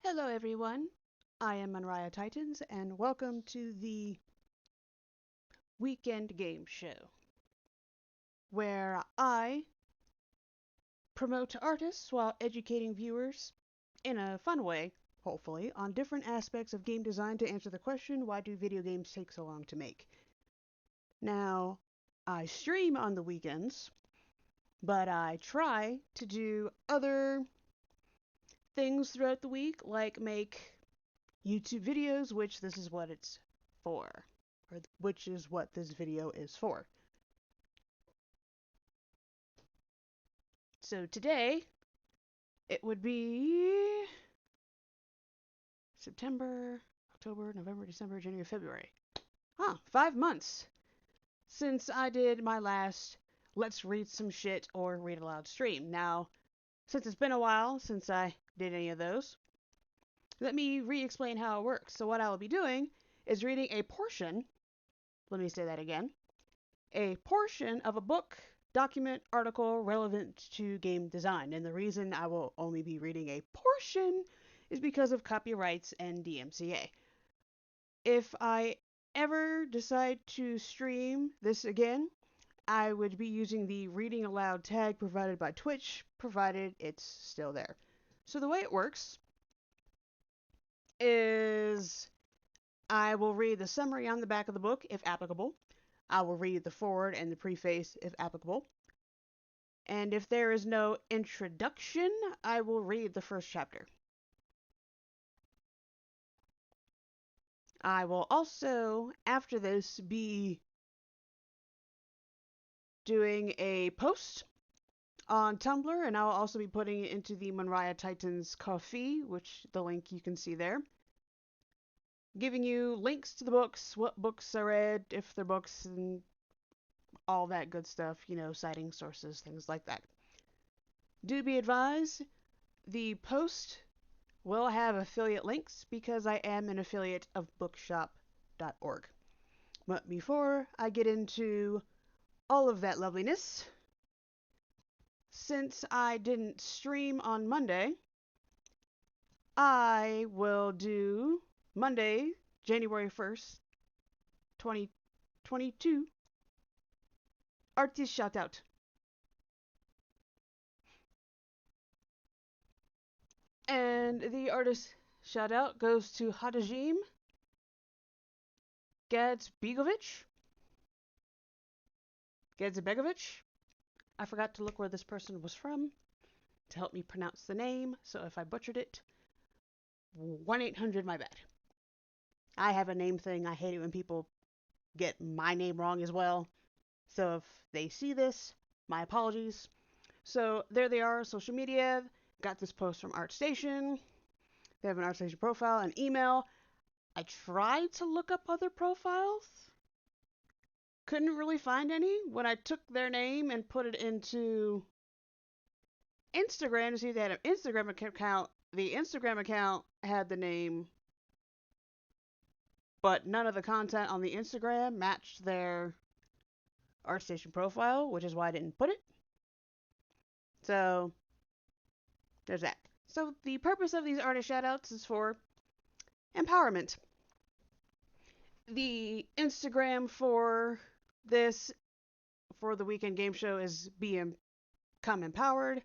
Hello everyone, I am Mariah Titans and welcome to the Weekend Game Show, where I promote artists while educating viewers in a fun way, hopefully, on different aspects of game design to answer the question, why do video games take so long to make? Now, I stream on the weekends, but I try to do other things throughout the week, like make YouTube videos, which this is what it's for, or which is what this video is for. So today, it would be September, October, November, December, January, February. 5 months since I did my last Let's Read Some Shit or Read Aloud stream. Now, since it's been a while since I did any of those, let me re-explain how it works. So what I will be doing is reading a portion, let me say that again, a portion of a book, document, article relevant to game design. And the reason I will only be reading a portion is because of copyrights and DMCA. If I ever decide to stream this again, I would be using the reading aloud tag provided by Twitch, provided it's still there. So the way it works is I will read the summary on the back of the book, if applicable. I will read the foreword and the preface, if applicable. And if there is no introduction, I will read the first chapter. I will also, after this, be doing a post on Tumblr, and I will also be putting it into the Mariah Titans Coffee, which the link you can see there. Giving you links to the books, what books I read, if they're books, and all that good stuff, citing sources, things like that. Do be advised, the post will have affiliate links because I am an affiliate of Bookshop.org. But before I get into all of that loveliness, since I didn't stream on Monday, I will do Monday, January 1st, 2022, artist shout out. And the artist shout out goes to Hidajim Gazibegović. I forgot to look where this person was from to help me pronounce the name, so if I butchered it, 1-800 my bad. I have a name thing. I hate it when people get my name wrong as well. So if they see this, my apologies. So there they are, social media. Got this post from ArtStation. They have an ArtStation profile, an email. I tried to look up other profiles. Couldn't really find any. When I took their name and put it into Instagram to see if they had an Instagram account, the Instagram account had the name, but none of the content on the Instagram matched their ArtStation profile, which is why I didn't put it. So there's that. So the purpose of these artist shoutouts is for empowerment. The Instagram for this, for the weekend game show, is Become Empowered.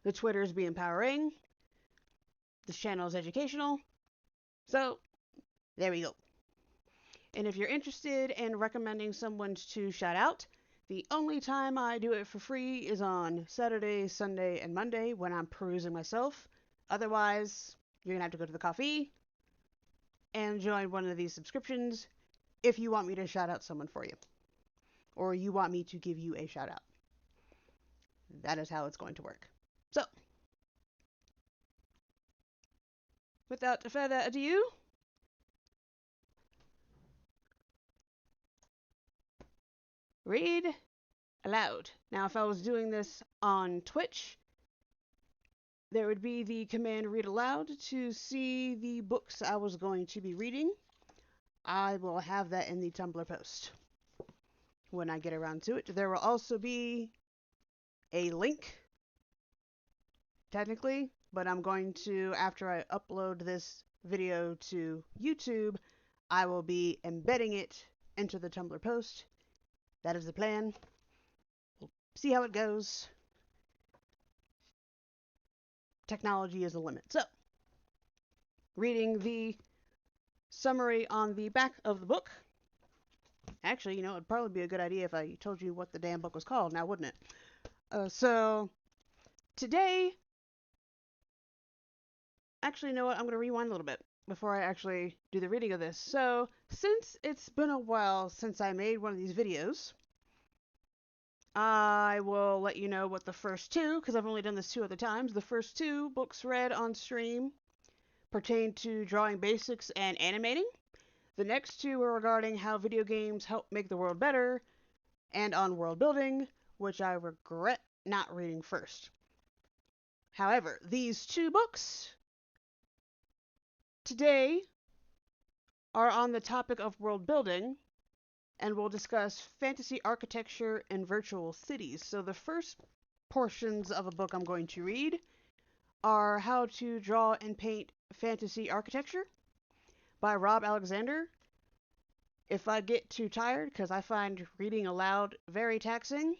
The Twitter is Be Empowering. This channel is educational. So there we go. And if you're interested in recommending someone to shout out, the only time I do it for free is on Saturday, Sunday, and Monday when I'm perusing myself. Otherwise, you're going to have to go to the coffee and join one of these subscriptions if you want me to shout out someone for you. Or you want me to give you a shout out. That is how it's going to work. So, without further ado, read aloud. Now, if I was doing this on Twitch, there would be the command read aloud to see the books I was going to be reading. I will have that in the Tumblr post when I get around to it. There will also be a link technically, but I'm going to, after I upload this video to YouTube, I will be embedding it into the Tumblr post. That is the plan. We'll see how it goes. Technology is the limit. So, reading the summary on the back of the book. Actually, it'd probably be a good idea if I told you what the damn book was called now, wouldn't it? So, today, actually, you know what? I'm going to rewind a little bit before I actually do the reading of this. So, since it's been a while since I made one of these videos, I will let you know what the first two, because I've only done this 2 other times, the first 2 books read on stream pertain to drawing basics and animating. The next 2 are regarding how video games help make the world better and on world building, which I regret not reading first. However, these 2 books today are on the topic of world building, and we'll discuss fantasy architecture and virtual cities. So the first portions of a book I'm going to read are How to Draw and Paint Fantasy Architecture by Rob Alexander. If I get too tired, because I find reading aloud very taxing,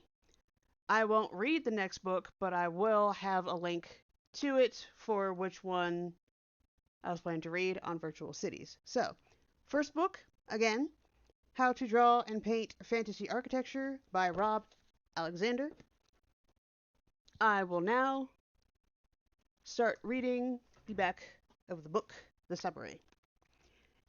I won't read the next book, but I will have a link to it for which one I was planning to read on virtual cities. So, first book, again, How to Draw and Paint Fantasy Architecture by Rob Alexander. I will now start reading the back of the book, the summary.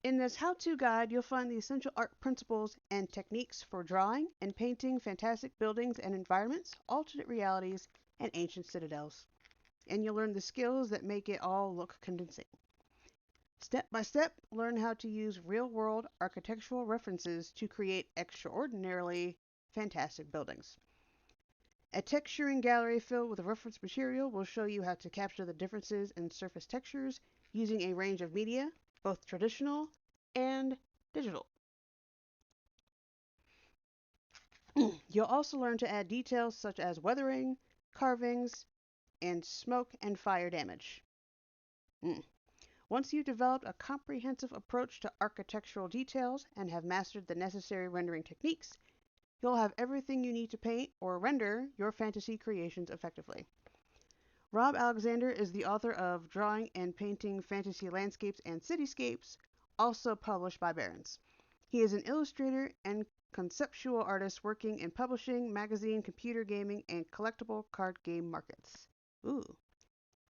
In this how-to guide, you'll find the essential art principles and techniques for drawing and painting fantastic buildings and environments, alternate realities, and ancient citadels. And you'll learn the skills that make it all look convincing. Step by step, learn how to use real-world architectural references to create extraordinarily fantastic buildings. A texturing gallery filled with reference material will show you how to capture the differences in surface textures using a range of media, both traditional and digital. You'll also learn to add details such as weathering, carvings, and smoke and fire damage. Once you've developed a comprehensive approach to architectural details and have mastered the necessary rendering techniques, you'll have everything you need to paint or render your fantasy creations effectively. Rob Alexander is the author of Drawing and Painting Fantasy Landscapes and Cityscapes, also published by Barron's. He is an illustrator and conceptual artist working in publishing, magazine, computer gaming, and collectible card game markets. Ooh.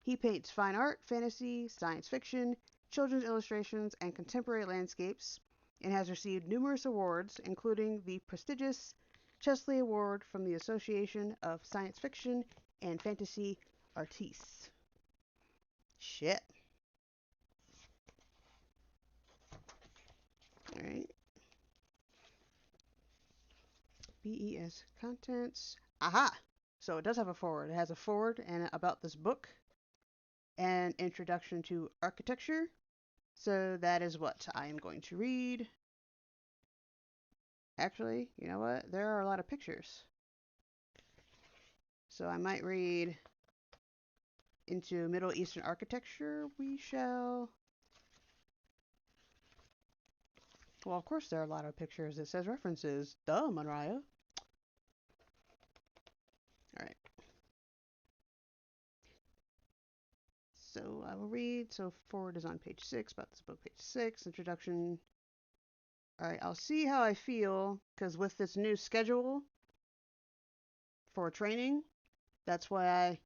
He paints fine art, fantasy, science fiction, children's illustrations, and contemporary landscapes, and has received numerous awards, including the prestigious Chesley Award from the Association of Science Fiction and Fantasy Artistes. Shit. Alright. BES Contents. Aha! So it does have a foreword. It has a foreword and about this book. An introduction to architecture. So that is what I am going to read. Actually, you know what? There are a lot of pictures. So I might read into Middle Eastern architecture. We shall. Well, of course there are a lot of pictures. It says references. Duh, Mariah. Alright. So I will read. So forward is on page 6. About this book, page 6. Introduction. Alright, I'll see how I feel. Because with this new schedule for training, that's why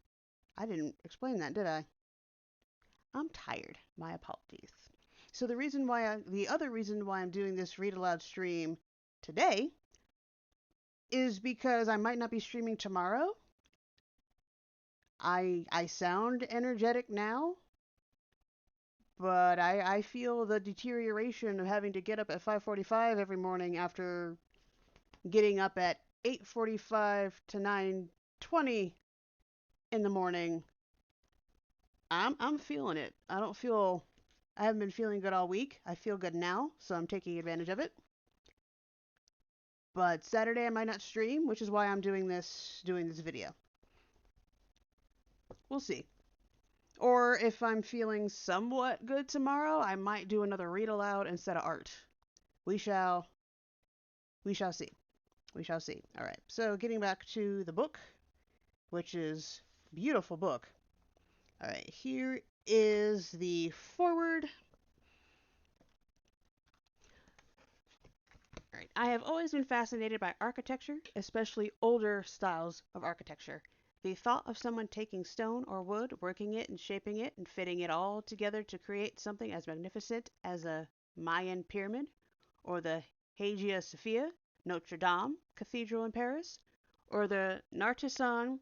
I didn't explain that, did I? I'm tired. My apologies. So the other reason why I'm doing this read aloud stream today is because I might not be streaming tomorrow. I sound energetic now, but I feel the deterioration of having to get up at 5:45 every morning after getting up at 8:45 to 9:20 in the morning. I'm feeling it. I haven't been feeling good all week. I feel good now, so I'm taking advantage of it. But Saturday I might not stream, which is why I'm doing this video. We'll see. Or if I'm feeling somewhat good tomorrow, I might do another read aloud instead of art. We shall we shall see. We shall see. All right. So getting back to the book, which is a beautiful book. All right. Here is the foreword. All right. I have always been fascinated by architecture, especially older styles of architecture. The thought of someone taking stone or wood, working it and shaping it and fitting it all together to create something as magnificent as a Mayan pyramid or the Hagia Sophia, Notre Dame Cathedral in Paris, or the Nartissan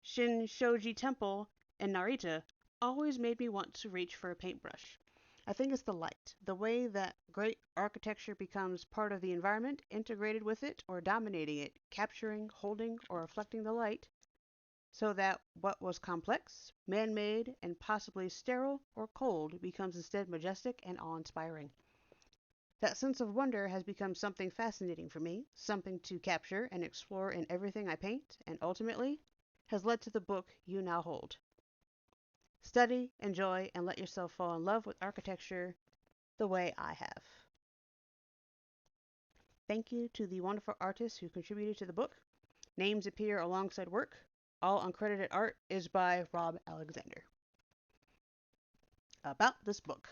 Shinshoji Temple in Narita always made me want to reach for a paintbrush. I think it's the light, the way that great architecture becomes part of the environment, integrated with it or dominating it, capturing, holding, or reflecting the light, so that what was complex, man made, and possibly sterile or cold becomes instead majestic and awe inspiring. That sense of wonder has become something fascinating for me, something to capture and explore in everything I paint, and ultimately has led to the book you now hold. Study, enjoy, and let yourself fall in love with architecture the way I have. Thank you to the wonderful artists who contributed to the book. Names appear alongside work. All uncredited art is by Rob Alexander. About this book.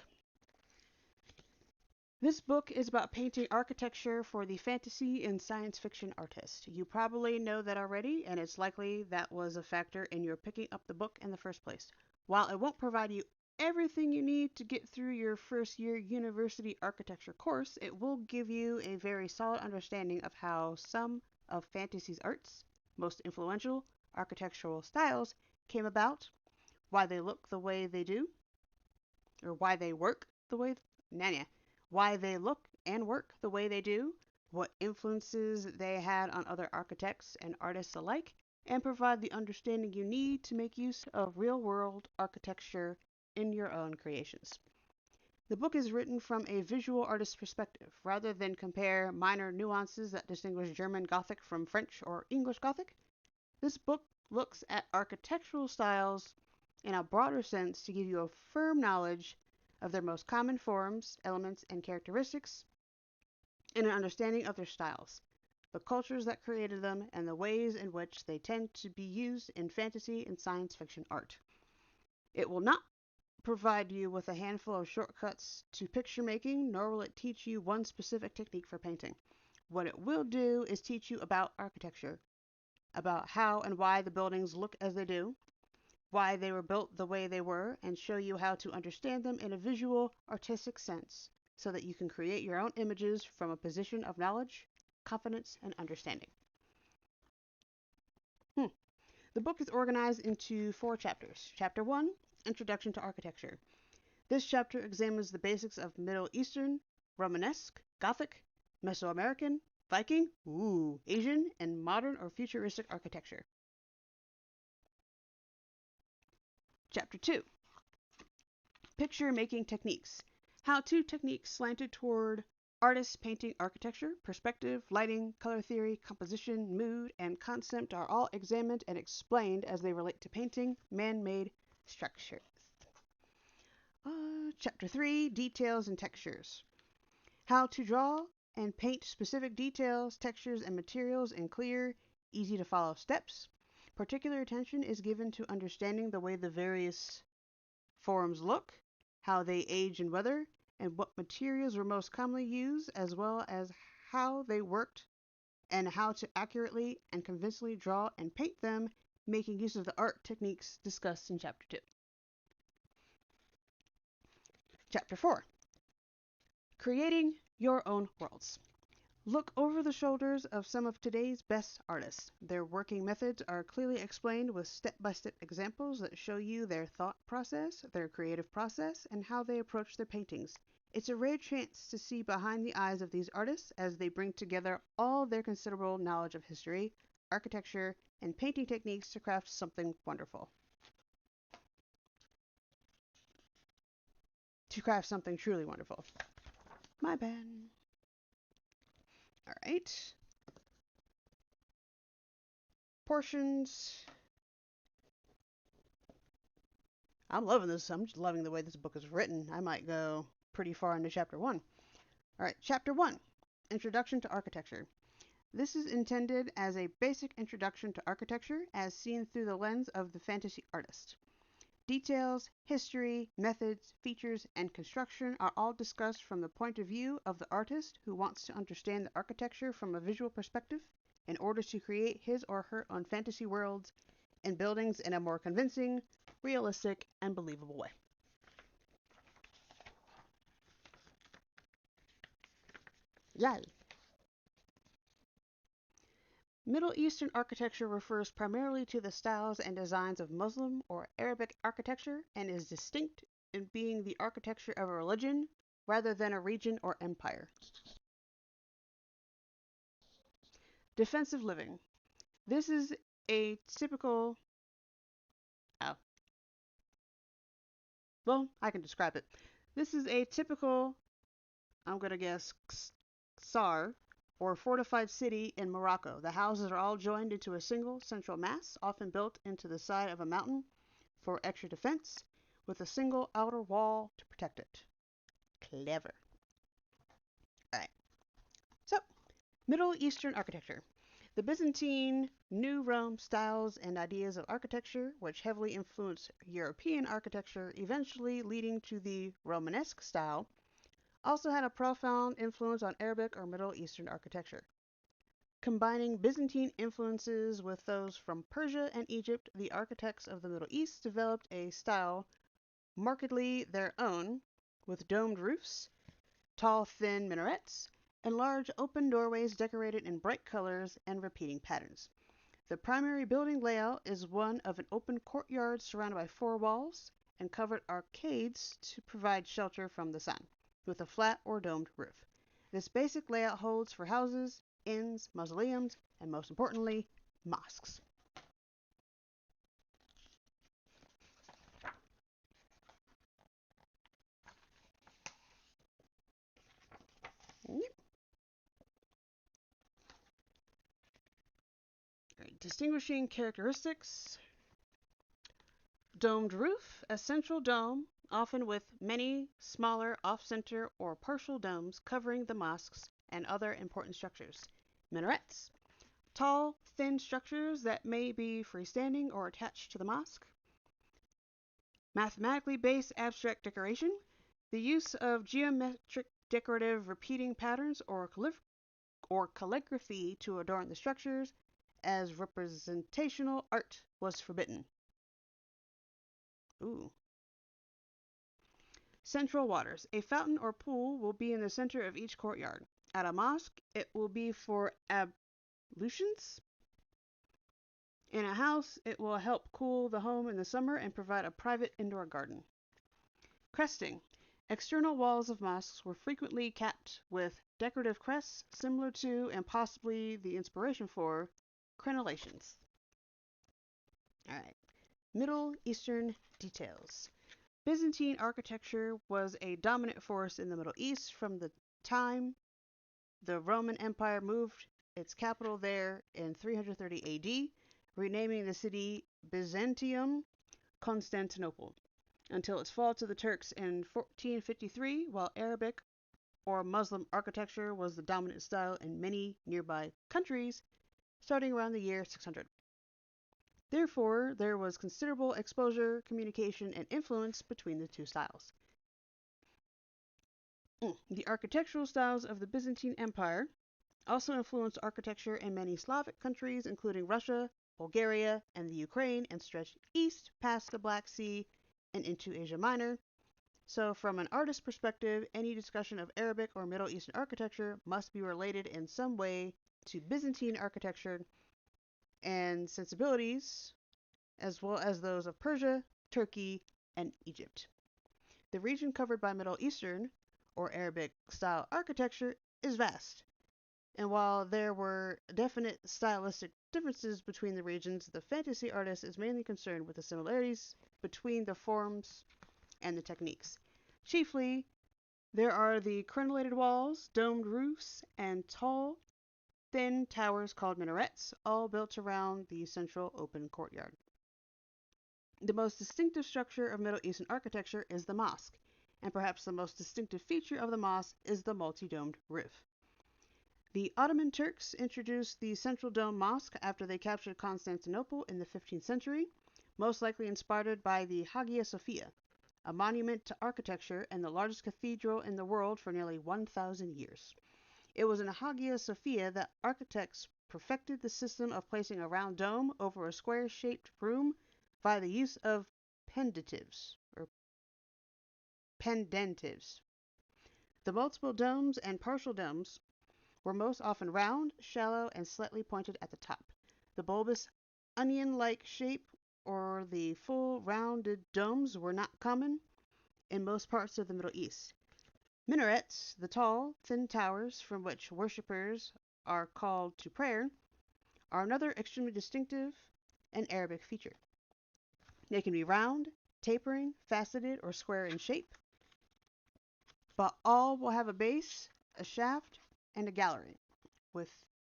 This book is about painting architecture for the fantasy and science fiction artist. You probably know that already, and it's likely that was a factor in your picking up the book in the first place. While it won't provide you everything you need to get through your first year university architecture course, it will give you a very solid understanding of how some of fantasy's arts, most influential architectural styles, came about, why they look the way they do, or why they work the way, why they look and work the way they do, what influences they had on other architects and artists alike, and provide the understanding you need to make use of real world architecture in your own creations. The book is written from a visual artist's perspective, rather than compare minor nuances that distinguish German Gothic from French or English Gothic. This book looks at architectural styles in a broader sense to give you a firm knowledge of their most common forms, elements, and characteristics, and an understanding of their styles, the cultures that created them, and the ways in which they tend to be used in fantasy and science fiction art. It will not provide you with a handful of shortcuts to picture making, nor will it teach you one specific technique for painting. What it will do is teach you about architecture, about how and why the buildings look as they do, why they were built the way they were, and show you how to understand them in a visual, artistic sense so that you can create your own images from a position of knowledge, confidence, and understanding. The book is organized into 4 chapters. Chapter 1, Introduction to Architecture. This chapter examines the basics of Middle Eastern, Romanesque, Gothic, Mesoamerican, Viking, Asian, and modern or futuristic architecture. Chapter 2, Picture Making Techniques. How-to techniques slanted toward artists painting architecture, perspective, lighting, color theory, composition, mood, and concept are all examined and explained as they relate to painting man-made structures. Chapter 3, Details and Textures. How to draw and paint specific details, textures, and materials in clear, easy-to-follow steps. Particular attention is given to understanding the way the various forms look, how they age and weather, and what materials were most commonly used, as well as how they worked and how to accurately and convincingly draw and paint them, making use of the art techniques discussed in Chapter 2. Chapter 4, Creating Your Own Worlds. Look over the shoulders of some of today's best artists. Their working methods are clearly explained with step-by-step examples that show you their thought process, their creative process, and how they approach their paintings. It's a rare chance to see behind the eyes of these artists as they bring together all their considerable knowledge of history, architecture, and painting techniques to craft something wonderful. To craft something truly wonderful. My bad. All right. Portions I'm loving this. I'm just loving the way this book is written. I might go pretty far into chapter 1. All right, chapter 1, Introduction to Architecture. This is intended as a basic introduction to architecture as seen through the lens of the fantasy artist. Details, history, methods, features, and construction are all discussed from the point of view of the artist who wants to understand the architecture from a visual perspective in order to create his or her own fantasy worlds and buildings in a more convincing, realistic, and believable way. Yay! Middle Eastern architecture refers primarily to the styles and designs of Muslim or Arabic architecture and is distinct in being the architecture of a religion rather than a region or empire. Defensive living. This is a typical. Oh. Well, I can describe it. This is a typical, I'm going to guess, Sar, or fortified city in Morocco. The houses are all joined into a single central mass, often built into the side of a mountain for extra defense, with a single outer wall to protect it. Clever. Alright, so Middle Eastern architecture. The Byzantine, New Rome styles and ideas of architecture, which heavily influenced European architecture, eventually leading to the Romanesque style, also had a profound influence on Arabic or Middle Eastern architecture. Combining Byzantine influences with those from Persia and Egypt, the architects of the Middle East developed a style markedly their own, with domed roofs, tall, thin minarets, and large open doorways decorated in bright colors and repeating patterns. The primary building layout is one of an open courtyard surrounded by four walls and covered arcades to provide shelter from the sun, with a flat or domed roof. This basic layout holds for houses, inns, mausoleums, and most importantly, mosques. Distinguishing characteristics. Domed roof, a central dome, often with many smaller off-center or partial domes covering the mosques and other important structures. Minarets, tall, thin structures that may be freestanding or attached to the mosque. Mathematically based abstract decoration, the use of geometric decorative repeating patterns or calligraphy to adorn the structures as representational art was forbidden. Ooh. Central waters. A fountain or pool will be in the center of each courtyard. At a mosque, it will be for ablutions. In a house, it will help cool the home in the summer and provide a private indoor garden. Cresting. External walls of mosques were frequently capped with decorative crests similar to and possibly the inspiration for crenellations. Alright. Middle Eastern details. Byzantine architecture was a dominant force in the Middle East from the time the Roman Empire moved its capital there in 330 AD, renaming the city Byzantium Constantinople, until its fall to the Turks in 1453, while Arabic or Muslim architecture was the dominant style in many nearby countries, starting around the year 600. Therefore, there was considerable exposure, communication, and influence between the two styles. The architectural styles of the Byzantine Empire also influenced architecture in many Slavic countries, including Russia, Bulgaria, and the Ukraine, and stretched east past the Black Sea and into Asia Minor. So, from an artist's perspective, any discussion of Arabic or Middle Eastern architecture must be related in some way to Byzantine architecture and sensibilities, as well as those of Persia, Turkey, and Egypt. The region covered by Middle Eastern or Arabic style architecture is vast, and while there were definite stylistic differences between the regions, the fantasy artist is mainly concerned with the similarities between the forms and the techniques. Chiefly, there are the crenellated walls, domed roofs, and tall, thin towers called minarets, all built around the central open courtyard. The most distinctive structure of Middle Eastern architecture is the mosque, and perhaps the most distinctive feature of the mosque is the multi-domed roof. The Ottoman Turks introduced the central dome mosque after they captured Constantinople in the 15th century, most likely inspired by the Hagia Sophia, a monument to architecture and the largest cathedral in the world for nearly 1,000 years. It was in Hagia Sophia that architects perfected the system of placing a round dome over a square-shaped room by the use of pendentives. The multiple domes and partial domes were most often round, shallow, and slightly pointed at the top. The bulbous onion-like shape or the full rounded domes were not common in most parts of the Middle East. Minarets, the tall, thin towers from which worshippers are called to prayer, are another extremely distinctive and Arabic feature. They can be round, tapering, faceted, or square in shape, but all will have a base, a shaft, and a gallery, with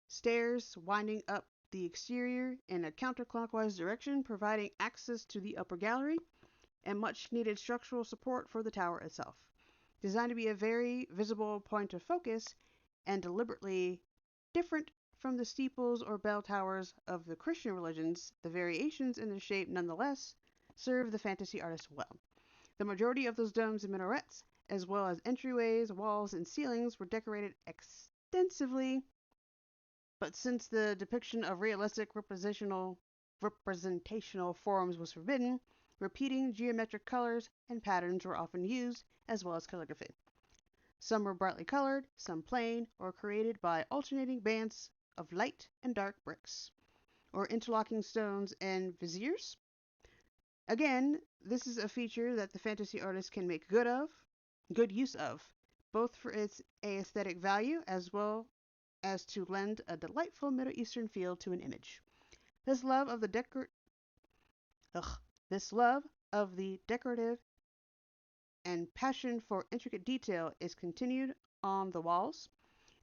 stairs winding up the exterior in a counterclockwise direction, providing access to the upper gallery and much needed structural support for the tower itself. Designed to be a very visible point of focus and deliberately different from the steeples or bell towers of the Christian religions, the variations in the shape nonetheless serve the fantasy artist well. The majority of those domes and minarets, as well as entryways, walls, and ceilings, were decorated extensively, but since the depiction of realistic representational forms was forbidden, repeating geometric colors and patterns were often used, as well as calligraphy. Some were brightly colored, some plain, or created by alternating bands of light and dark bricks, or interlocking stones and viziers. Again, this is a feature that the fantasy artist can make good use of, both for its aesthetic value as well as to lend a delightful Middle Eastern feel to an image. This love of the decorative and passion for intricate detail is continued on the walls,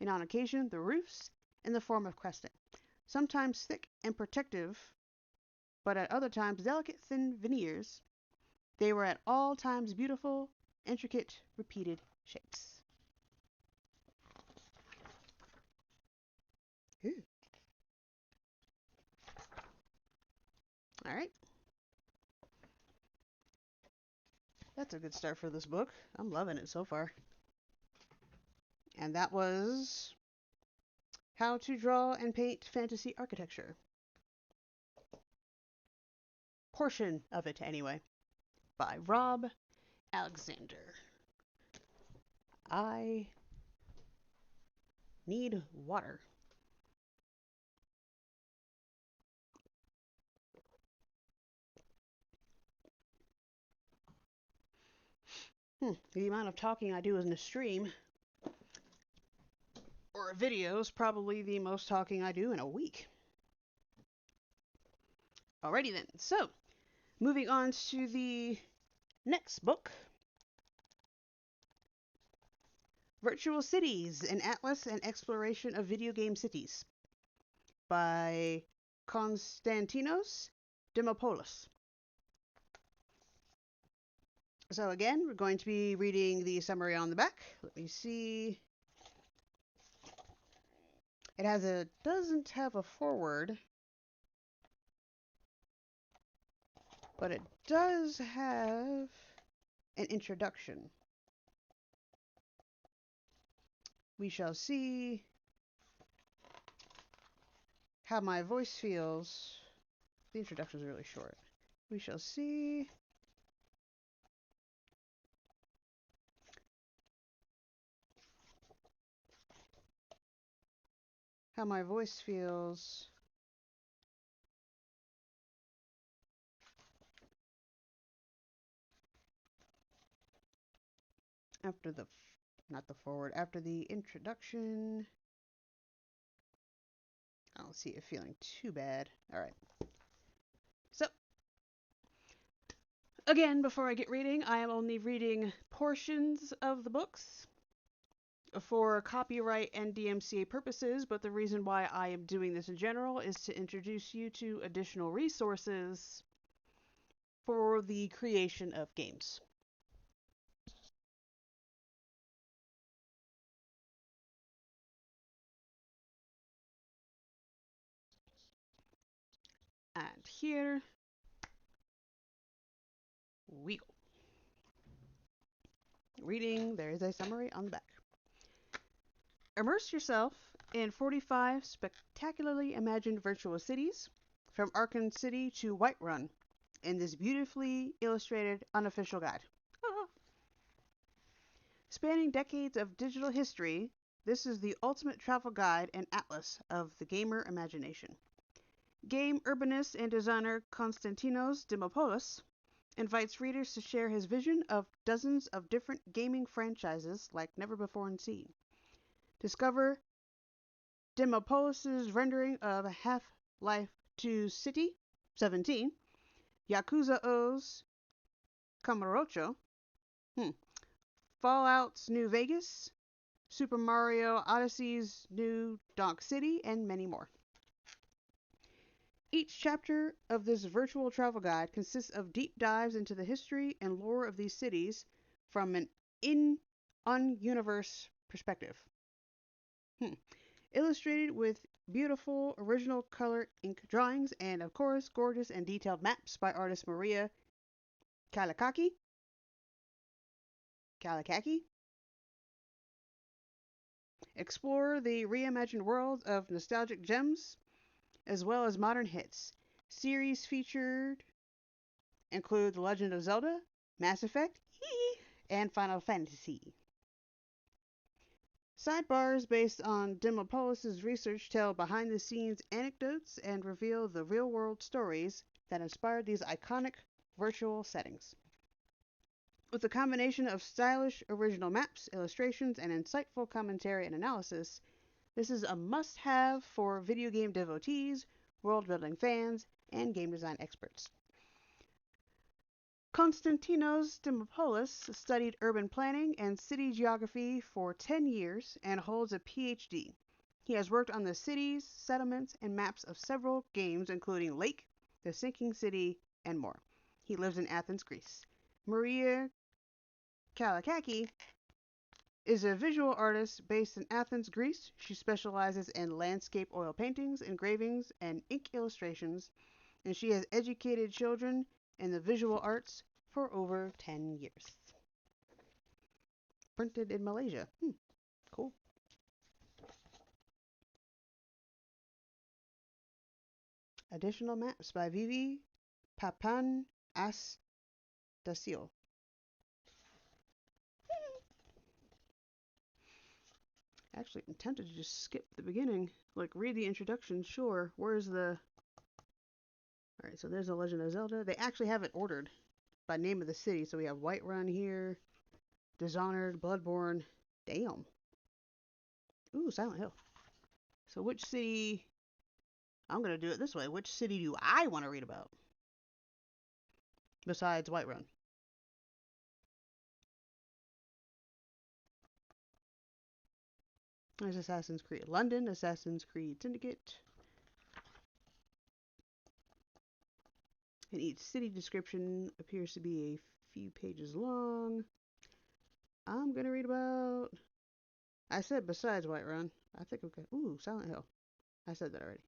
and on occasion the roofs, in the form of cresting, sometimes thick and protective, but at other times delicate thin veneers. They were at all times beautiful, intricate, repeated shapes. Ooh. All right. That's a good start for this book. I'm loving it so far. And that was How to Draw and Paint Fantasy Architecture. Portion of it, anyway, by Rob Alexander. I need water. The amount of talking I do in a stream or a video is probably the most talking I do in a week. Alrighty then, so moving on to the next book, Virtual Cities, an Atlas and Exploration of Video Game Cities, by Konstantinos Dimopoulos. So again, we're going to be reading the summary on the back. Let me see. It doesn't have a foreword, but it does have an introduction. We shall see how my voice feels. The introduction is really short. We shall see how my voice feels after after the introduction. I don't see it feeling too bad. All right. So, again, before I get reading, I am only reading portions of the books for copyright and DMCA purposes, but the reason why I am doing this in general is to introduce you to additional resources for the creation of games. And here we go. Reading, there is a summary on the back. Immerse yourself in 45 spectacularly imagined virtual cities, from Arkham City to Whiterun, in this beautifully illustrated unofficial guide. Spanning decades of digital history, this is the ultimate travel guide and atlas of the gamer imagination. Game urbanist and designer Konstantinos Dimopoulos invites readers to share his vision of dozens of different gaming franchises like never before seen. Discover Demopolis' rendering of Half-Life 2 City 17, Yakuza O's Kamurocho, Fallout's New Vegas, Super Mario Odyssey's New Donk City, and many more. Each chapter of this virtual travel guide consists of deep dives into the history and lore of these cities from an in-universe perspective. Illustrated with beautiful original color ink drawings and, of course, gorgeous and detailed maps by artist Maria Kalikaki. Explore the reimagined worlds of nostalgic gems as well as modern hits. Series featured include The Legend of Zelda, Mass Effect, and Final Fantasy. Sidebars based on Demopolis' research tell behind-the-scenes anecdotes and reveal the real-world stories that inspired these iconic virtual settings. With a combination of stylish original maps, illustrations, and insightful commentary and analysis, this is a must-have for video game devotees, world-building fans, and game design experts. Konstantinos Dimopoulos studied urban planning and city geography for 10 years and holds a PhD. He has worked on the cities, settlements, and maps of several games, including Lake, The Sinking City, and more. He lives in Athens, Greece. Maria Kalikaki is a visual artist based in Athens, Greece. She specializes in landscape oil paintings, engravings, and ink illustrations, and she has educated children in the visual arts for over 10 years. Printed in Malaysia. Cool. Additional maps by Vivi Papan Astasio. Actually, I'm tempted to just skip the beginning. Like, read the introduction, sure. Where's the... Alright, so there's The Legend of Zelda. They actually have it ordered by name of the city. So we have Whiterun here, Dishonored, Bloodborne. Damn. Ooh, Silent Hill. So which city... I'm going to do it this way. Which city do I want to read about? Besides Whiterun. There's Assassin's Creed London, Assassin's Creed Syndicate. And each city description appears to be a few pages long. I'm going to read about... I said besides Whiterun. I think okay. Ooh, Silent Hill. I said that already.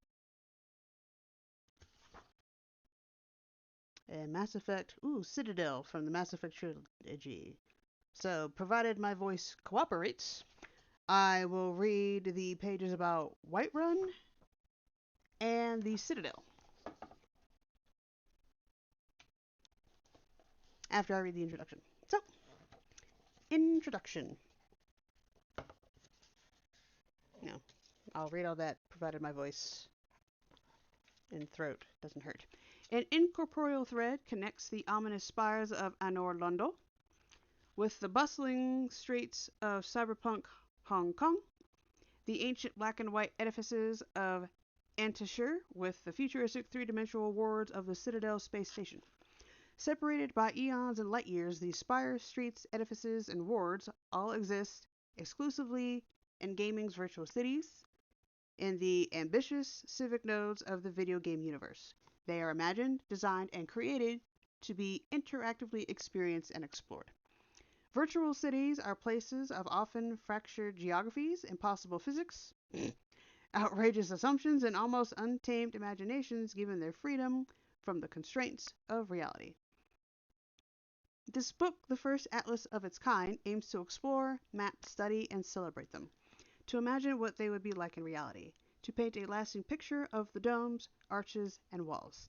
And Mass Effect. Ooh, Citadel from the Mass Effect trilogy. So, provided my voice cooperates, I will read the pages about Whiterun and the Citadel after I read the introduction. So, introduction. No, I'll read all that provided my voice and throat doesn't hurt. An incorporeal thread connects the ominous spires of Anor Londo with the bustling streets of cyberpunk Hong Kong, the ancient black and white edifices of Antashir with the futuristic three-dimensional wards of the Citadel space station. Separated by eons and light years, these spires, streets, edifices, and wards all exist exclusively in gaming's virtual cities, in the ambitious civic nodes of the video game universe. They are imagined, designed, and created to be interactively experienced and explored. Virtual cities are places of often fractured geographies, impossible physics, outrageous assumptions, and almost untamed imaginations given their freedom from the constraints of reality. This book, the first atlas of its kind, aims to explore, map, study, and celebrate them, to imagine what they would be like in reality, to paint a lasting picture of the domes, arches, and walls.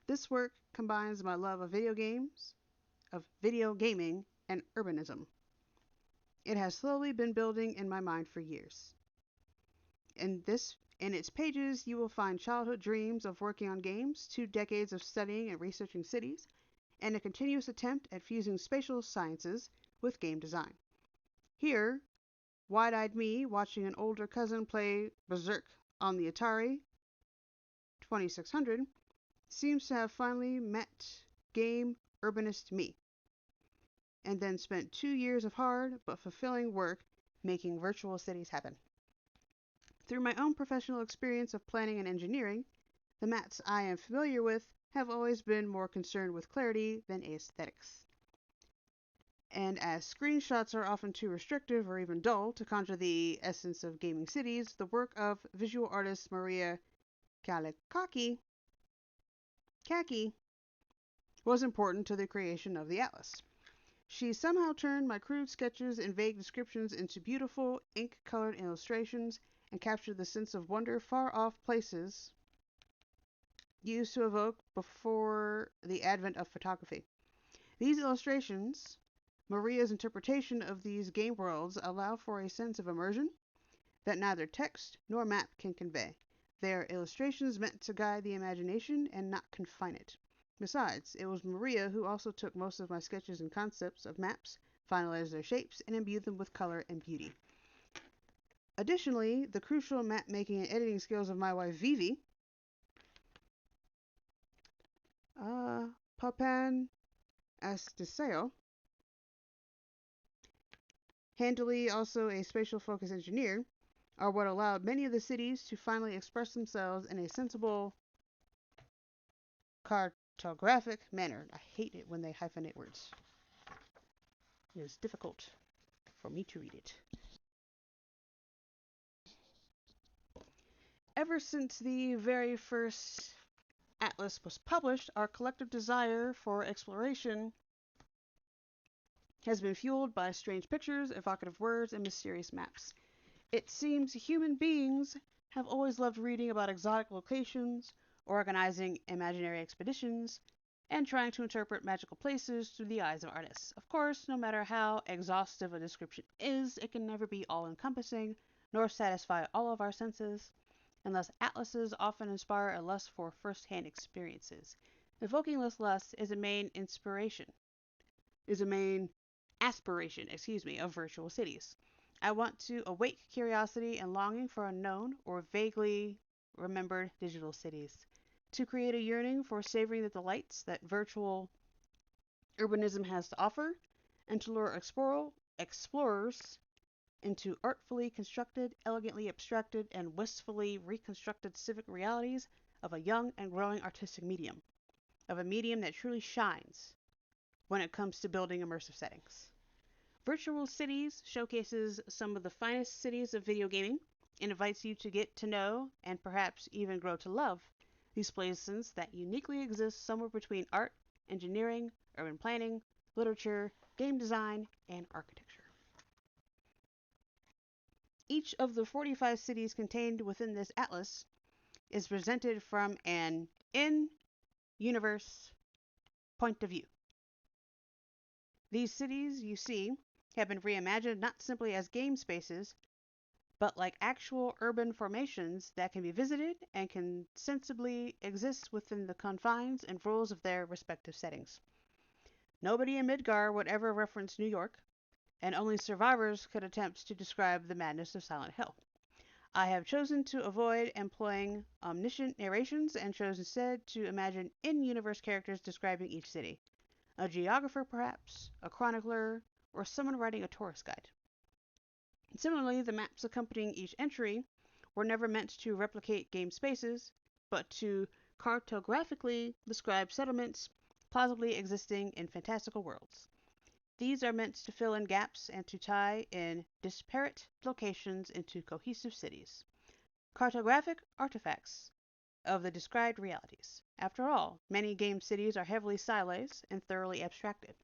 This work combines my love of video gaming, and urbanism. It has slowly been building in my mind for years. In its pages, you will find childhood dreams of working on games, 2 decades of studying and researching cities, and a continuous attempt at fusing spatial sciences with game design. Here, wide-eyed me watching an older cousin play Berserk on the Atari 2600 seems to have finally met game urbanist me, and then spent 2 years of hard but fulfilling work making virtual cities happen. Through my own professional experience of planning and engineering, the maps I am familiar with have always been more concerned with clarity than aesthetics. And as screenshots are often too restrictive or even dull to conjure the essence of gaming cities, the work of visual artist Maria Kalikaki was important to the creation of the atlas. She somehow turned my crude sketches and vague descriptions into beautiful, ink-colored illustrations and captured the sense of wonder far-off places used to evoke before the advent of photography. These illustrations, Maria's interpretation of these game worlds, allow for a sense of immersion that neither text nor map can convey. They are illustrations meant to guide the imagination and not confine it. Besides, it was Maria who also took most of my sketches and concepts of maps, finalized their shapes, and imbued them with color and beauty. Additionally, the crucial map-making and editing skills of my wife Vivi, Papan Astiseo, handily also a spatial focus engineer, are what allowed many of the cities to finally express themselves in a sensible cartographic manner. I hate it when they hyphenate words. It is difficult for me to read it. Ever since the very first atlas was published, our collective desire for exploration has been fueled by strange pictures, evocative words, and mysterious maps. It seems human beings have always loved reading about exotic locations, organizing imaginary expeditions, and trying to interpret magical places through the eyes of artists. Of course, no matter how exhaustive a description is, it can never be all-encompassing, nor satisfy all of our senses, unless atlases often inspire a lust for first-hand experiences. Evoking this lust is a main aspiration, of virtual cities. I want to awake curiosity and longing for unknown or vaguely remembered digital cities, to create a yearning for savoring the delights that virtual urbanism has to offer, and to lure explorers into artfully constructed, elegantly abstracted, and wistfully reconstructed civic realities of a young and growing artistic medium, of a medium that truly shines when it comes to building immersive settings. Virtual Cities showcases some of the finest cities of video gaming and invites you to get to know and perhaps even grow to love these places that uniquely exist somewhere between art, engineering, urban planning, literature, game design, and architecture. Each of the 45 cities contained within this atlas is presented from an in-universe point of view. These cities you see have been reimagined not simply as game spaces, but like actual urban formations that can be visited and can sensibly exist within the confines and rules of their respective settings. Nobody in Midgar would ever reference New York, and only survivors could attempt to describe the madness of Silent Hill. I have chosen to avoid employing omniscient narrations and chose instead to imagine in-universe characters describing each city. A geographer perhaps, a chronicler, or someone writing a tourist guide. Similarly, the maps accompanying each entry were never meant to replicate game spaces, but to cartographically describe settlements, plausibly existing in fantastical worlds. These are meant to fill in gaps and to tie in disparate locations into cohesive cities. Cartographic artifacts of the described realities. After all, many game cities are heavily stylized and thoroughly abstracted,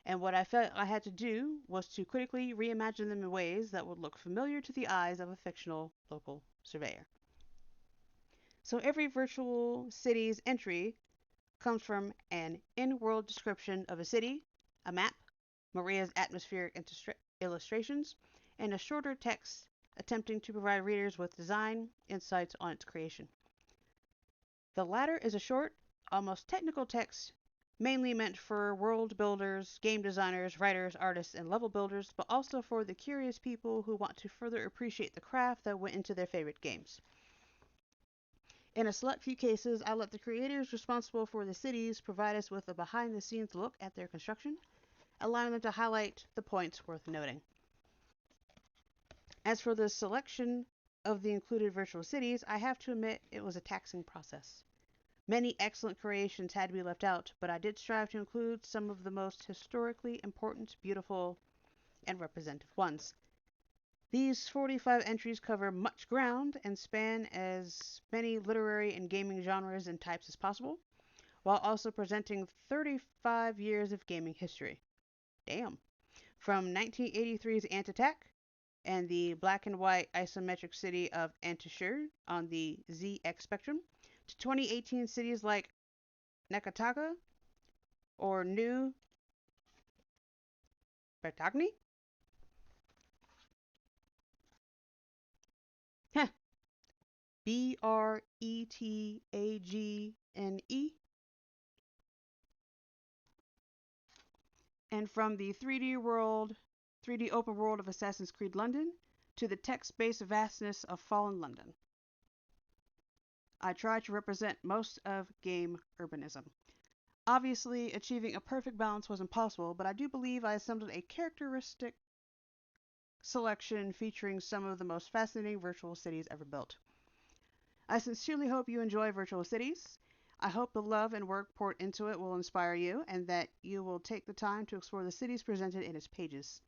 and what I felt I had to do was to critically reimagine them in ways that would look familiar to the eyes of a fictional local surveyor. So every virtual city's entry comes from an in-world description of a city, a map, Maria's atmospheric illustrations, and a shorter text attempting to provide readers with design insights on its creation. The latter is a short, almost technical text mainly meant for world builders, game designers, writers, artists, and level builders, but also for the curious people who want to further appreciate the craft that went into their favorite games. In a select few cases, I let the creators responsible for the cities provide us with a behind-the-scenes look at their construction, allowing them to highlight the points worth noting. As for the selection of the included virtual cities, I have to admit it was a taxing process. Many excellent creations had to be left out, but I did strive to include some of the most historically important, beautiful, and representative ones. These 45 entries cover much ground and span as many literary and gaming genres and types as possible, while also presenting 35 years of gaming history. Damn. From 1983's Ant-Attack and the black and white isometric city of Antishir on the ZX spectrum, to 2018 cities like Nakataka or New Bertagni? Heh. Bretagne. And from the 3D open world of Assassin's Creed London to the text-based vastness of Fallen London. I try to represent most of game urbanism. Obviously, achieving a perfect balance was impossible, but I do believe I assembled a characteristic selection featuring some of the most fascinating virtual cities ever built. I sincerely hope you enjoy Virtual Cities. I hope the love and work poured into it will inspire you and that you will take the time to explore the cities presented in its pages.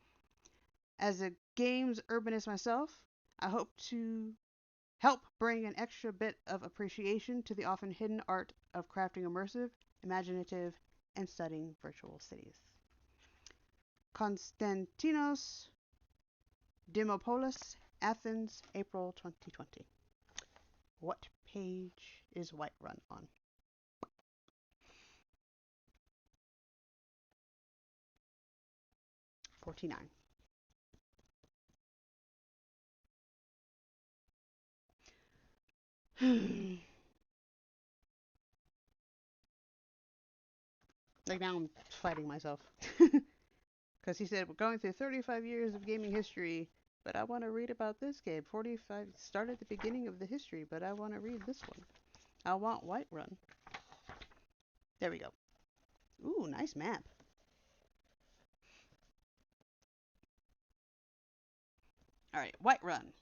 As a games urbanist myself, I hope to help bring an extra bit of appreciation to the often hidden art of crafting immersive, imaginative, and studying virtual cities. Konstantinos Dimopoulos, Athens, April 2020. What page is Whiterun on? 49. Like now I'm fighting myself. Because he said, we're going through 35 years of gaming history, but I want to read about this game. 45 start at the beginning of the history, but I want to read this one. I want Whiterun. There we go. Ooh, nice map. Alright, Whiterun.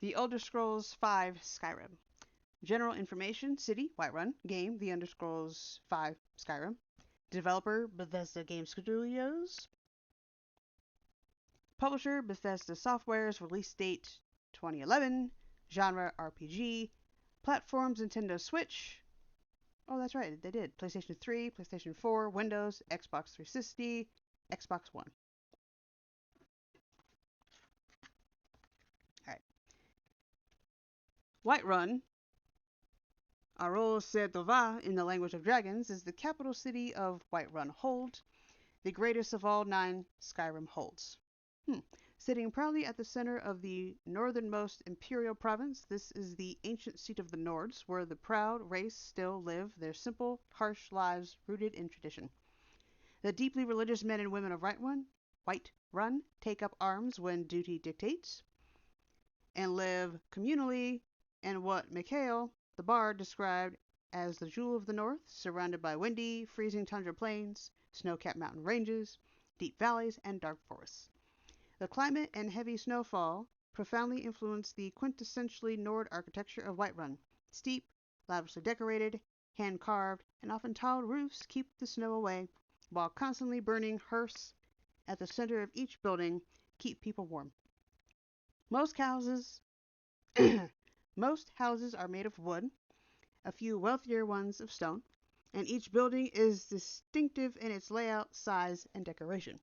The Elder Scrolls V Skyrim. General information, city, Whiterun. Game, The Elder Scrolls V Skyrim. Developer, Bethesda Game Studios. Publisher, Bethesda Software's release date 2011. Genre, RPG. Platforms, Nintendo Switch. Oh, that's right, they did. PlayStation 3, PlayStation 4, Windows, Xbox 360, Xbox One. Alright. Whiterun, Aro Sedova in the language of dragons, is the capital city of Whiterun Hold, the greatest of all 9 Skyrim holds. Sitting proudly at the center of the northernmost imperial province, this is the ancient seat of the Nords, where the proud race still live their simple, harsh lives rooted in tradition. The deeply religious men and women of Whiterun take up arms when duty dictates, and live communally in what Mikhail, the bard, described as the jewel of the north, surrounded by windy, freezing tundra plains, snow-capped mountain ranges, deep valleys, and dark forests. The climate and heavy snowfall profoundly influenced the quintessentially Nord architecture of Whiterun. Steep, lavishly decorated, hand-carved, and often tiled roofs keep the snow away, while constantly burning hearths at the center of each building keep people warm. Most houses most houses are made of wood, a few wealthier ones of stone, and each building is distinctive in its layout, size, and decoration.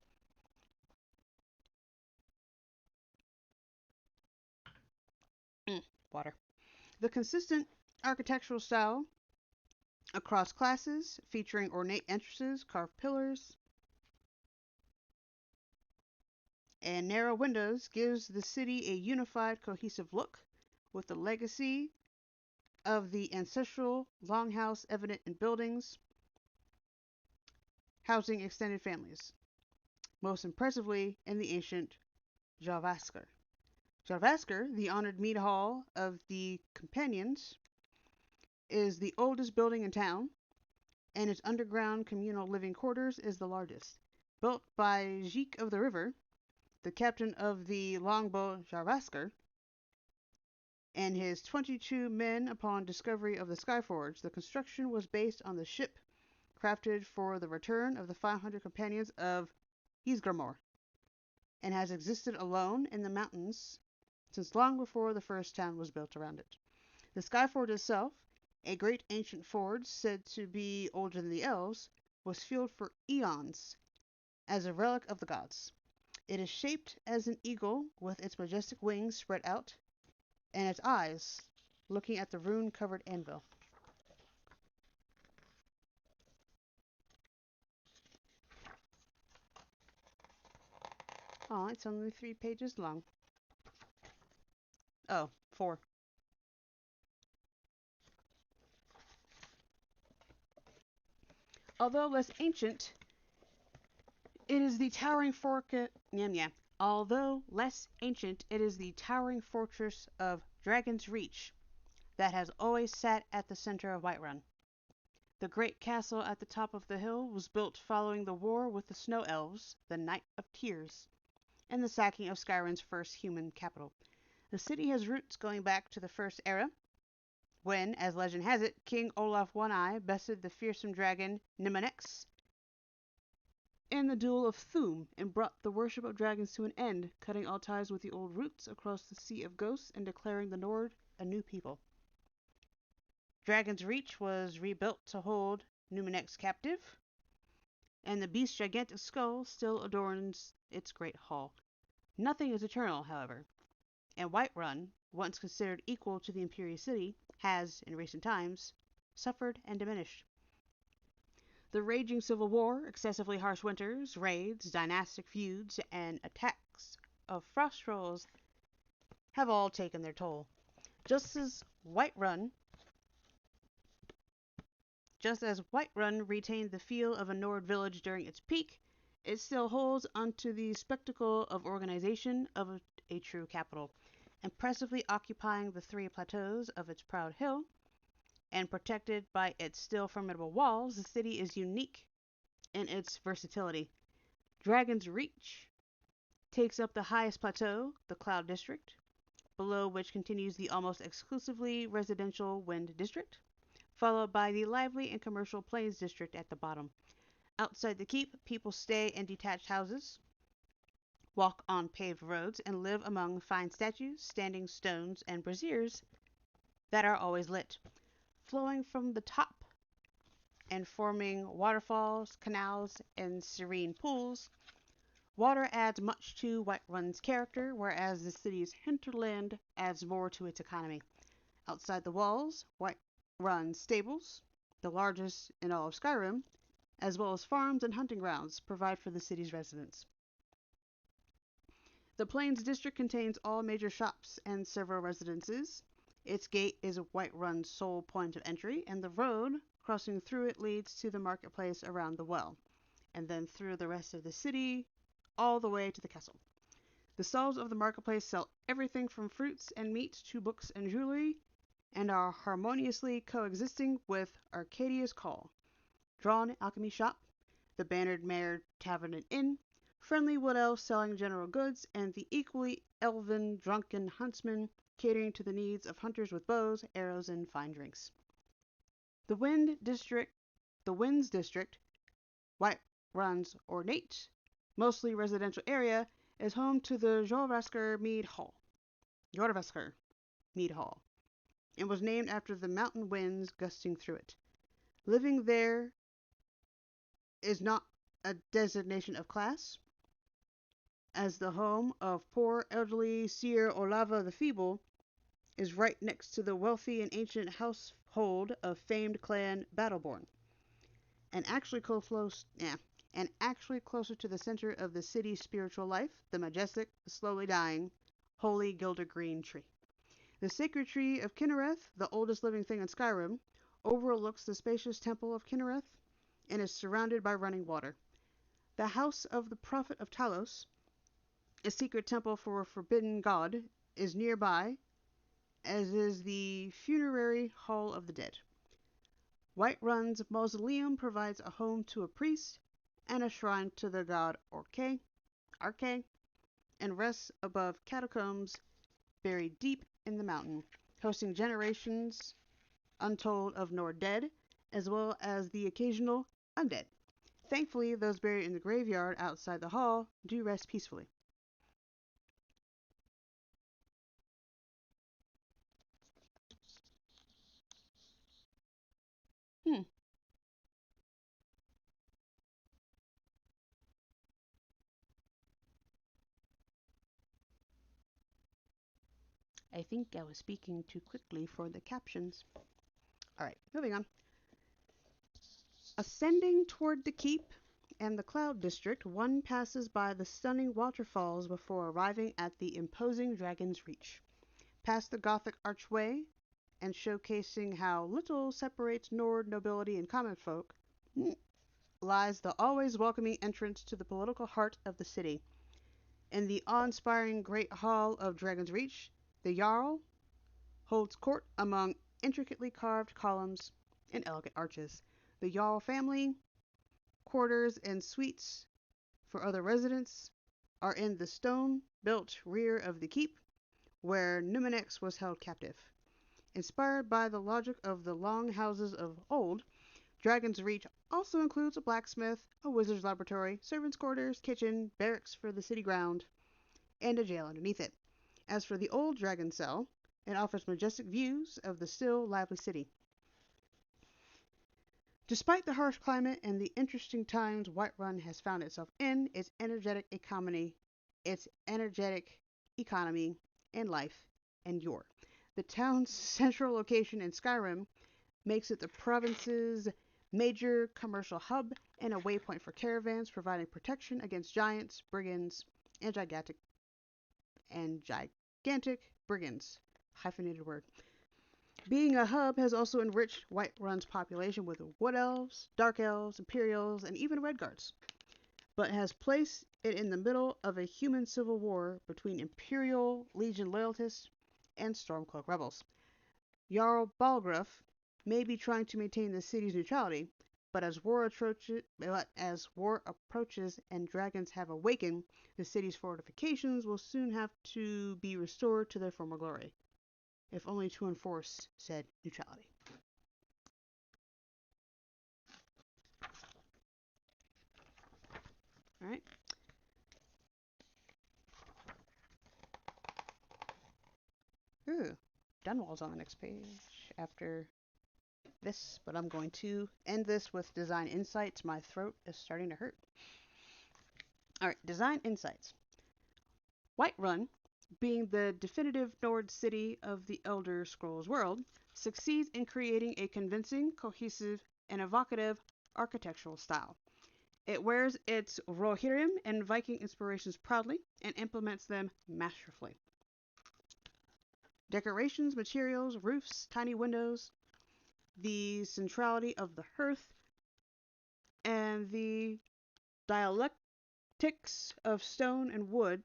Water. The consistent architectural style across classes, featuring ornate entrances, carved pillars, and narrow windows, gives the city a unified, cohesive look, with the legacy of the ancestral longhouse evident in buildings housing extended families, most impressively in the ancient Javaskur. Javaskur, the honored mead hall of the Companions, is the oldest building in town, and its underground communal living quarters is the largest. Built by Zeke of the River, the captain of the longboat Javaskur, and his 22 men upon discovery of the Skyforge. The construction was based on the ship crafted for the return of the 500 companions of Ysgramor, and has existed alone in the mountains since long before the first town was built around it. The Skyforge itself, a great ancient forge said to be older than the elves, was fueled for eons as a relic of the gods. It is shaped as an eagle with its majestic wings spread out and its eyes looking at the rune-covered anvil. Oh, it's only 3 pages long. Oh, 4. Although less ancient, it is the towering Although less ancient, it is the towering fortress of Dragon's Reach that has always sat at the center of Whiterun. The great castle at the top of the hill was built following the war with the Snow Elves, the Night of Tears, and the sacking of Skyrim's first human capital. The city has roots going back to the First Era, when, as legend has it, King Olaf One-Eye bested the fearsome dragon Niminex in the Duel of Thuum and brought the worship of dragons to an end, cutting all ties with the old roots across the Sea of Ghosts and declaring the Nord a new people. Dragon's Reach was rebuilt to hold Numinex captive, and the beast's gigantic skull still adorns its great hall. Nothing is eternal, however, and Whiterun, once considered equal to the Imperial City, has, in recent times, suffered and diminished. The raging civil war, excessively harsh winters, raids, dynastic feuds, and attacks of frost trolls have all taken their toll. Just as Whiterun retained the feel of a Nord village during its peak, it still holds onto the spectacle of organization of a true capital, impressively occupying the 3 plateaus of its proud hill, and protected by its still formidable walls. The city is unique in its versatility. Dragon's Reach takes up the highest plateau, the Cloud District, below which continues the almost exclusively residential Wind District, followed by the lively and commercial Plains District at the bottom. Outside the keep, people stay in detached houses, walk on paved roads, and live among fine statues, standing stones, and braziers that are always lit, flowing from the top and forming waterfalls, canals, and serene pools. Water adds much to Whiterun's character, whereas the city's hinterland adds more to its economy. Outside the walls, Whiterun stables, the largest in all of Skyrim, as well as farms and hunting grounds, provide for the city's residents. The Plains District contains all major shops and several residences. Its gate is Whiterun's sole point of entry, and the road crossing through it leads to the marketplace around the well, and then through the rest of the city, all the way to the castle. The stalls of the marketplace sell everything from fruits and meats to books and jewelry, and are harmoniously coexisting with Arcadia's Call, Drawn Alchemy Shop, the Bannered Mare Tavern and Inn, friendly wood elves selling general goods, and the equally elven drunken huntsman catering to the needs of hunters with bows, arrows, and fine drinks. The Winds District, White Run's ornate, mostly residential area, is home to the Jorvasker Mead Hall, and was named after the mountain winds gusting through it. Living there is not a designation of class, as the home of poor elderly Sir Olava the Feeble is right next to the wealthy and ancient household of famed clan Battleborn, and actually closer to the center of the city's spiritual life, the majestic, slowly dying, holy Gilder Green tree. The sacred tree of Kinnereth, the oldest living thing in Skyrim, overlooks the spacious temple of Kinnereth and is surrounded by running water. The house of the prophet of Talos, a secret temple for a forbidden god, is nearby, as is the funerary hall of the dead. Whiterun's mausoleum provides a home to a priest and a shrine to the god Arche, and rests above catacombs buried deep in the mountain, hosting generations untold of Nord dead, as well as the occasional undead. Thankfully, those buried in the graveyard outside the hall do rest peacefully. Hmm. I think I was speaking too quickly for the captions. Alright, moving on. Ascending toward the keep and the Cloud District, one passes by the stunning waterfalls before arriving at the imposing Dragon's Reach. Past the Gothic archway, and showcasing how little separates Nord nobility and common folk, lies the always welcoming entrance to the political heart of the city. In the awe-inspiring Great Hall of Dragon's Reach, the Jarl holds court among intricately carved columns and elegant arches. The Jarl family quarters and suites for other residents are in the stone-built rear of the keep, where Numenix was held captive. Inspired by the logic of the long houses of old, Dragon's Reach also includes a blacksmith, a wizard's laboratory, servants' quarters, kitchen, barracks for the city ground, and a jail underneath it. As for the old Dragon Cell, it offers majestic views of the still lively city. Despite the harsh climate and the interesting times Whiterun has found itself in, its energetic economy and life endure. The town's central location in Skyrim makes it the province's major commercial hub and a waypoint for caravans, providing protection against giants, brigands, and gigantic brigands. Hyphenated word. Being a hub has also enriched Whiterun's population with wood elves, dark elves, imperials, and even redguards, but has placed it in the middle of a human civil war between Imperial Legion loyalists and Stormcloak rebels. Jarl Balgruuf may be trying to maintain the city's neutrality, but as war approaches and dragons have awakened, the city's fortifications will soon have to be restored to their former glory, if only to enforce said neutrality. Alright. Ooh, Dunwall's on the next page after this, but I'm going to end this with design insights. My throat is starting to hurt. Alright, design insights. Whiterun, being the definitive Nord city of the Elder Scrolls world, succeeds in creating a convincing, cohesive, and evocative architectural style. It wears its Rohirrim and Viking inspirations proudly and implements them masterfully. Decorations, materials, roofs, tiny windows, the centrality of the hearth, and the dialectics of stone and wood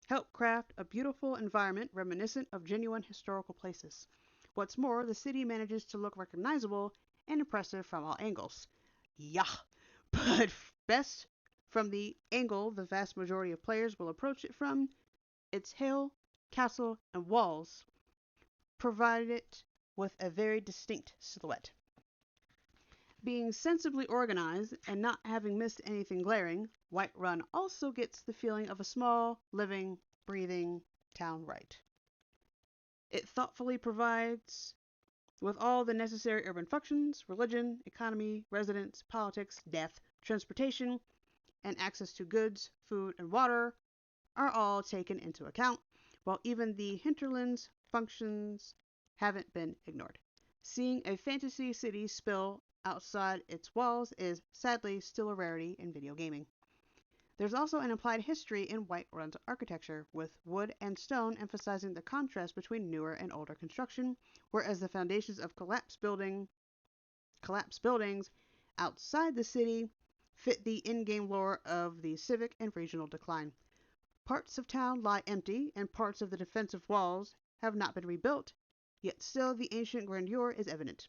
help craft a beautiful environment reminiscent of genuine historical places. What's more, the city manages to look recognizable and impressive from all angles. Yeah, but best from the angle the vast majority of players will approach it from, its hill, castle, and walls provide it with a very distinct silhouette. Being sensibly organized and not having missed anything glaring, Whiterun also gets the feeling of a small, living, breathing town right. It thoughtfully provides with all the necessary urban functions, religion, economy, residence, politics, death, transportation, and access to goods, food, and water are all taken into account, while even the hinterlands functions haven't been ignored. Seeing a fantasy city spill outside its walls is sadly still a rarity in video gaming. There's also an implied history in Whiterun's architecture, with wood and stone emphasizing the contrast between newer and older construction, whereas the foundations of collapsed buildings outside the city fit the in-game lore of the civic and regional decline. Parts of town lie empty, and parts of the defensive walls have not been rebuilt, yet still the ancient grandeur is evident.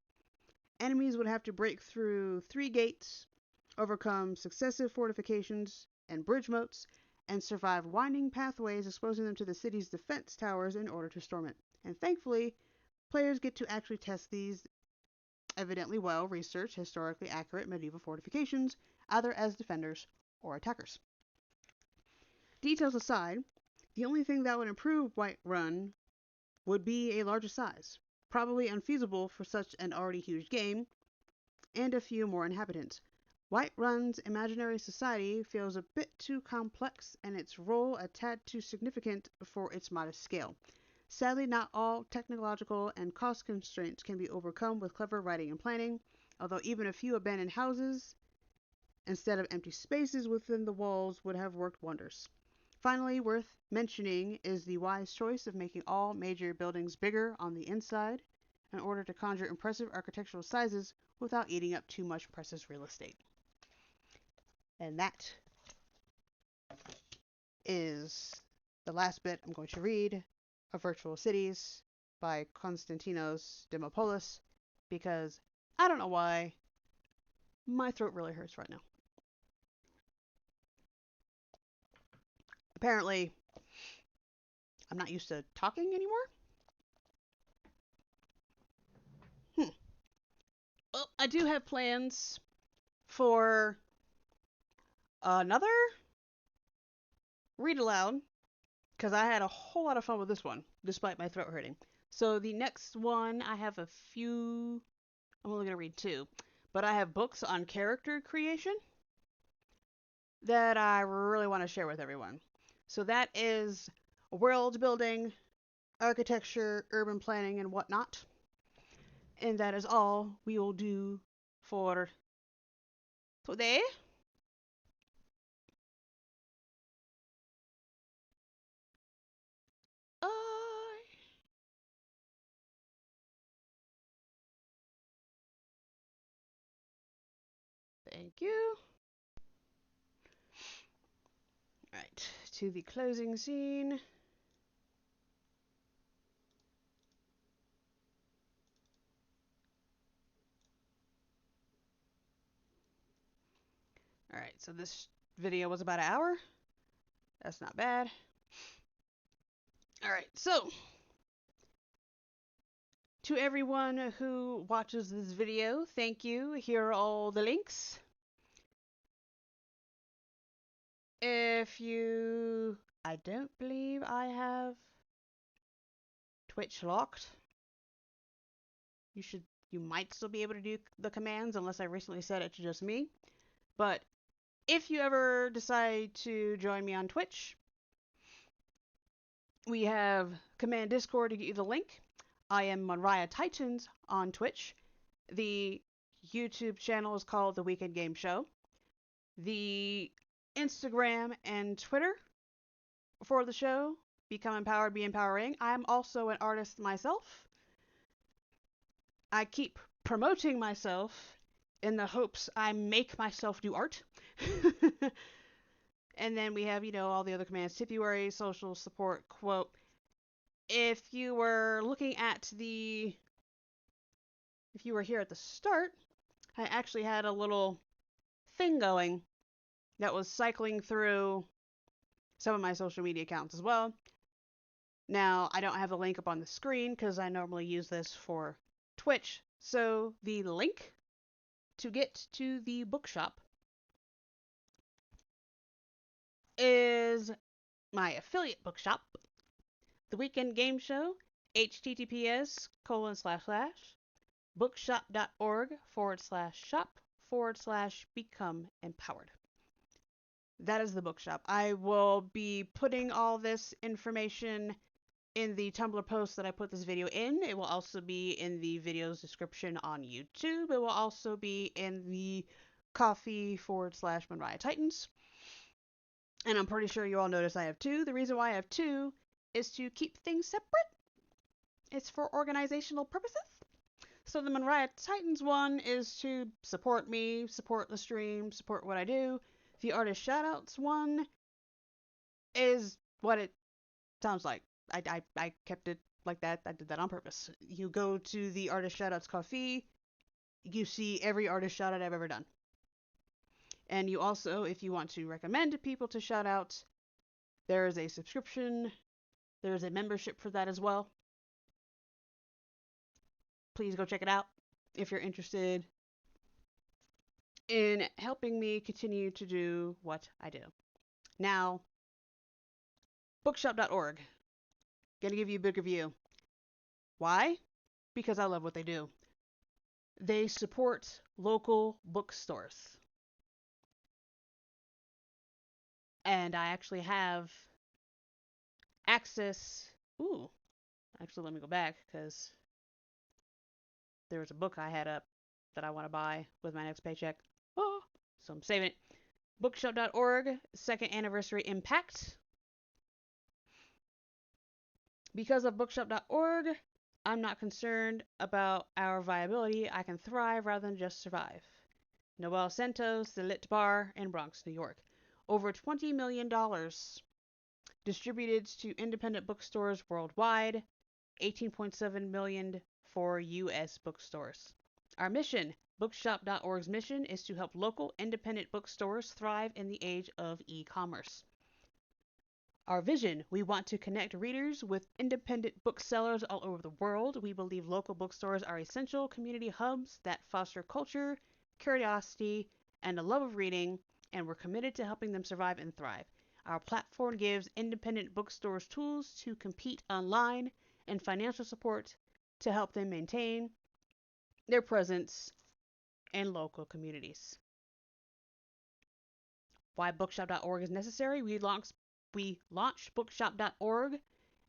Enemies would have to break through 3 gates, overcome successive fortifications and bridge moats, and survive winding pathways exposing them to the city's defense towers in order to storm it. And thankfully, players get to actually test these evidently well-researched, historically accurate medieval fortifications, either as defenders or attackers. Details aside, the only thing that would improve Whiterun would be a larger size, probably unfeasible for such an already huge game, and a few more inhabitants. Whiterun's imaginary society feels a bit too complex and its role a tad too significant for its modest scale. Sadly, not all technological and cost constraints can be overcome with clever writing and planning, although even a few abandoned houses instead of empty spaces within the walls would have worked wonders. Finally, worth mentioning is the wise choice of making all major buildings bigger on the inside in order to conjure impressive architectural sizes without eating up too much precious real estate. And that is the last bit I'm going to read of Virtual Cities by Konstantinos Dimopoulos, because I don't know why my throat really hurts right now. Apparently, I'm not used to talking anymore. Well, I do have plans for another read aloud, because I had a whole lot of fun with this one, despite my throat hurting. So the next one, I have a few, I'm only going to read 2, but I have books on character creation that I really want to share with everyone. So that is world building, architecture, urban planning, and whatnot. And that is all we will do for today. Thank you. Right, to the closing scene. Alright, so this video was about an hour. That's not bad. Alright, so to everyone who watches this video, thank you. Here are all the links. If you... I don't believe I have Twitch locked. You might still be able to do the commands unless I recently set it to just me. But if you ever decide to join me on Twitch, we have Command Discord to get you the link. I am Mariah Titans on Twitch. The YouTube channel is called The Weekend Game Show. The Instagram and Twitter for the show, Become Empowered, Be Empowering. I'm also an artist myself. I keep promoting myself in the hopes I make myself do art. And then we have, all the other commands. Tipuary, social support, quote. If you were here at the start, I actually had a little thing going that was cycling through some of my social media accounts as well. Now, I don't have the link up on the screen because I normally use this for Twitch. So the link to get to the bookshop is my affiliate bookshop, the weekend game show, https://bookshop.org/shop/become empowered. That is the bookshop. I will be putting all this information in the Tumblr post that I put this video in. It will also be in the video's description on YouTube. It will also be in the Ko-fi/Mariah Titans. And I'm pretty sure you all notice I have two. The reason why I have two is to keep things separate. It's for organizational purposes. So the Mariah Titans one is to support me, support the stream, support what I do. The artist shoutouts one is what it sounds like. I kept it like that. I did that on purpose. You go to the artist shoutouts Ko-fi, you see every artist shoutout I've ever done. And you also, if you want to recommend people to shout out, there is a subscription, there is a membership for that as well. Please go check it out if you're interested in helping me continue to do what I do. Now, bookshop.org. Gonna give you a big review. Why? Because I love what they do. They support local bookstores. And I actually have access. Ooh, actually, let me go back because there was a book I had up that I want to buy with my next paycheck. Oh, so I'm saving it. Bookshop.org, second anniversary impact. Because of bookshop.org, I'm not concerned about our viability. I can thrive rather than just survive. Noel Santos, the Lit Bar in Bronx, New York. Over $20 million distributed to independent bookstores worldwide. $18.7 million for U.S. bookstores. Our mission, bookshop.org's mission, is to help local independent bookstores thrive in the age of e-commerce. Our vision, we want to connect readers with independent booksellers all over the world. We believe local bookstores are essential community hubs that foster culture, curiosity, and a love of reading, and we're committed to helping them survive and thrive. Our platform gives independent bookstores tools to compete online and financial support to help them maintain their presence in local communities. Why bookshop.org is necessary? We launched bookshop.org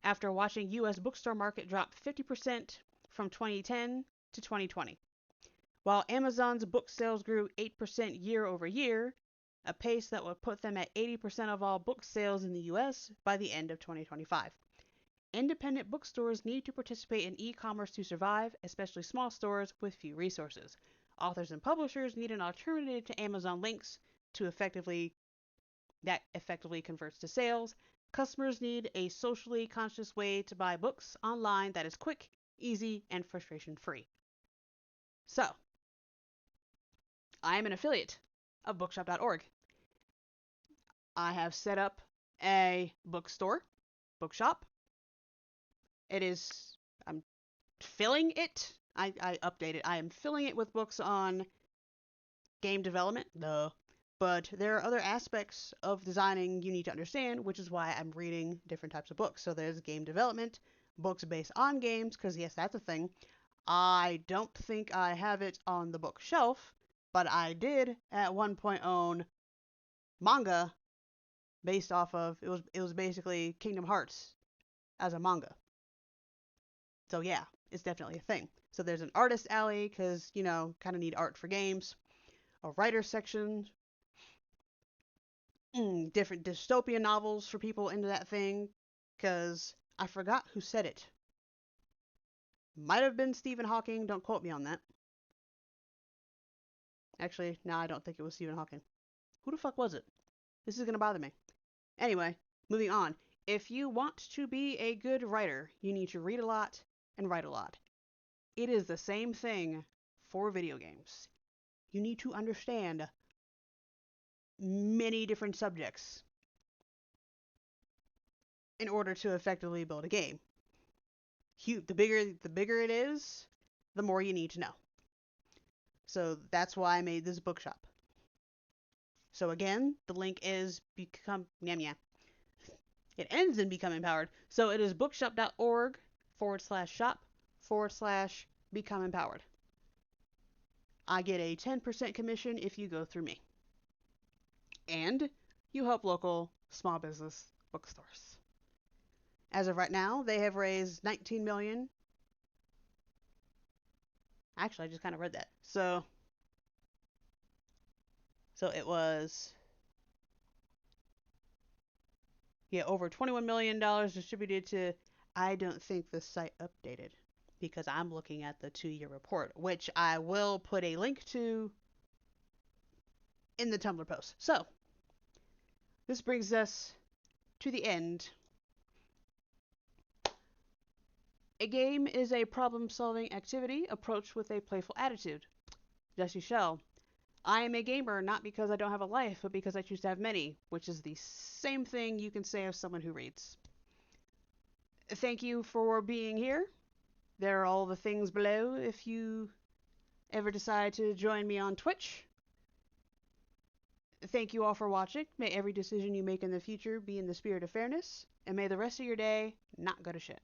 after watching U.S. bookstore market drop 50% from 2010 to 2020. While Amazon's book sales grew 8% year over year, a pace that would put them at 80% of all book sales in the U.S. by the end of 2025. Independent bookstores need to participate in e-commerce to survive, especially small stores with few resources. Authors and publishers need an alternative to Amazon links that effectively converts to sales. Customers need a socially conscious way to buy books online that is quick, easy, and frustration-free. So, I am an affiliate of bookshop.org. I have set up a bookstore, bookshop. I'm filling it. I update it. I am filling it with books on game development, but there are other aspects of designing you need to understand, which is why I'm reading different types of books. So there's game development, books based on games, because yes, that's a thing. I don't think I have it on the bookshelf, but I did at one point own manga based off of, it was basically Kingdom Hearts as a manga. So yeah, it's definitely a thing. So there's an artist alley, because, kind of need art for games. A writer section. Different dystopian novels for people into that thing, because I forgot who said it. Might have been Stephen Hawking, don't quote me on that. Actually, no, I don't think it was Stephen Hawking. Who the fuck was it? This is going to bother me. Anyway, moving on. If you want to be a good writer, you need to read a lot and write a lot. It is the same thing for video games. You need to understand many different subjects in order to effectively build a game. The bigger it is, the more you need to know. So that's why I made this bookshop. So again, the link is become yam yam. It ends in become empowered. So it is bookshop.org/shop/become empowered. I get a 10% commission if you go through me. And you help local small business bookstores. As of right now, they have raised 19 million. Actually, I just kind of read that. So it was over $21 million distributed to. I don't think the site updated because I'm looking at the 2-year report, which I will put a link to in the Tumblr post. So, this brings us to the end. A game is a problem-solving activity approached with a playful attitude. Jesse Shell. I am a gamer not because I don't have a life, but because I choose to have many, which is the same thing you can say of someone who reads. Thank you for being here. There are all the things below if you ever decide to join me on Twitch. Thank you all for watching. May every decision you make in the future be in the spirit of fairness, and may the rest of your day not go to shit.